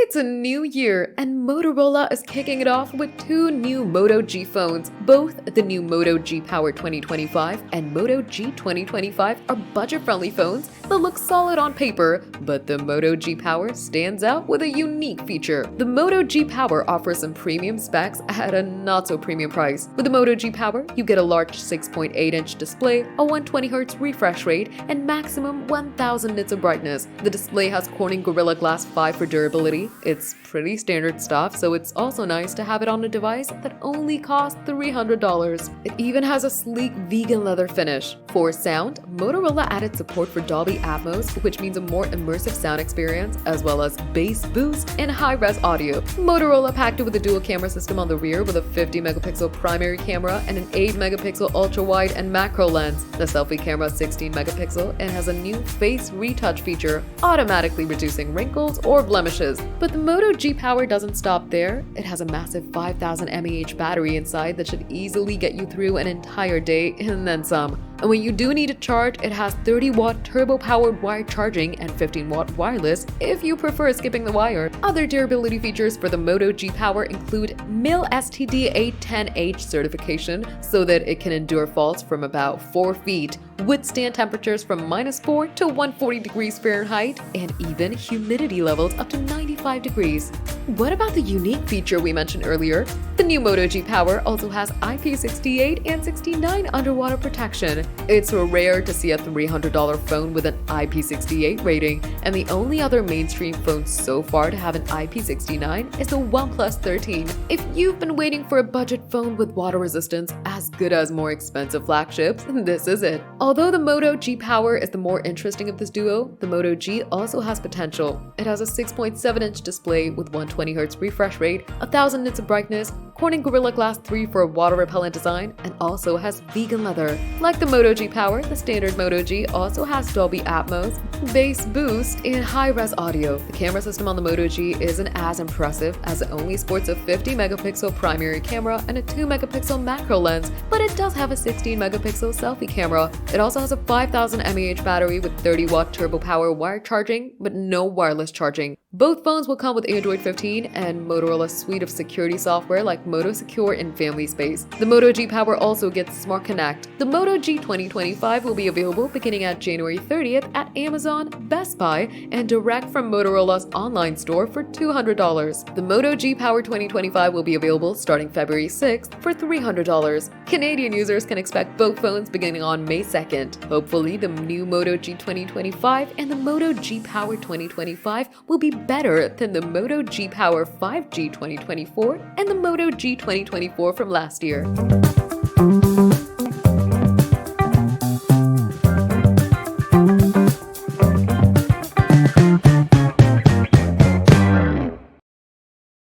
It's a new year, and Motorola is kicking it off with two new Moto G phones. Both the new Moto G Power 2025 and Moto G 2025 are budget-friendly phones that look solid on paper, but the Moto G Power stands out with a unique feature. The Moto G Power offers some premium specs at a not-so-premium price. With the Moto G Power, you get a large 6.8-inch display, a 120Hz refresh rate, and maximum 1000 nits of brightness. The display has Corning Gorilla Glass 5 for durability. It's pretty standard stuff, so it's also nice to have it on a device that only costs $300. It even has a sleek vegan leather finish. For sound, Motorola added support for Dolby Atmos, which means a more immersive sound experience, as well as bass boost and high-res audio. Motorola packed it with a dual camera system on the rear with a 50-megapixel primary camera and an 8-megapixel ultra-wide and macro lens. The selfie camera is 16 megapixel and has a new face retouch feature, automatically reducing wrinkles or blemishes. But the Moto G Power doesn't stop there. It has a massive 5000 mAh battery inside that should easily get you through an entire day and then some. And when you do need to charge, it has 30-watt turbo-powered wired charging and 15-watt wireless if you prefer skipping the wire. Other durability features for the Moto G Power include MIL STD 810H certification so that it can endure falls from about 4 feet, withstand temperatures from -4 to 140 degrees Fahrenheit, and even humidity levels up to 95 degrees. What about the unique feature we mentioned earlier? The new Moto G Power also has IP68 and 69 underwater protection. It's rare to see a $300 phone with an IP68 rating, and the only other mainstream phone so far to have an IP69 is the OnePlus 13. If you've been waiting for a budget phone with water resistance as good as more expensive flagships, this is it. Although the Moto G Power is the more interesting of this duo, the Moto G also has potential. It has a 6.7-inch display with 120Hz refresh rate, 1000 nits of brightness, Corning Gorilla Glass 3 for a water-repellent design, and also has vegan leather. Like the Moto G Power, the standard Moto G also has Dolby Atmos, bass boost, and high-res audio. The camera system on the Moto G isn't as impressive as it only sports a 50-megapixel primary camera and a 2-megapixel macro lens, but it does have a 16-megapixel selfie camera. It also has a 5000 mAh battery with 30-watt turbo power wired charging, but no wireless charging. Both phones will come with Android 15 and Motorola's suite of security software like Moto Secure and Family Space. The Moto G Power also gets Smart Connect. The Moto G 2025 will be available beginning at January 30th at Amazon, Best Buy, and direct from Motorola's online store for $200. The Moto G Power 2025 will be available starting February 6th for $300. Canadian users can expect both phones beginning on May 2nd. Hopefully, the new Moto G 2025 and the Moto G Power 2025 will be better than the Moto G Power 5G 2024 and the Moto G 2024 from last year.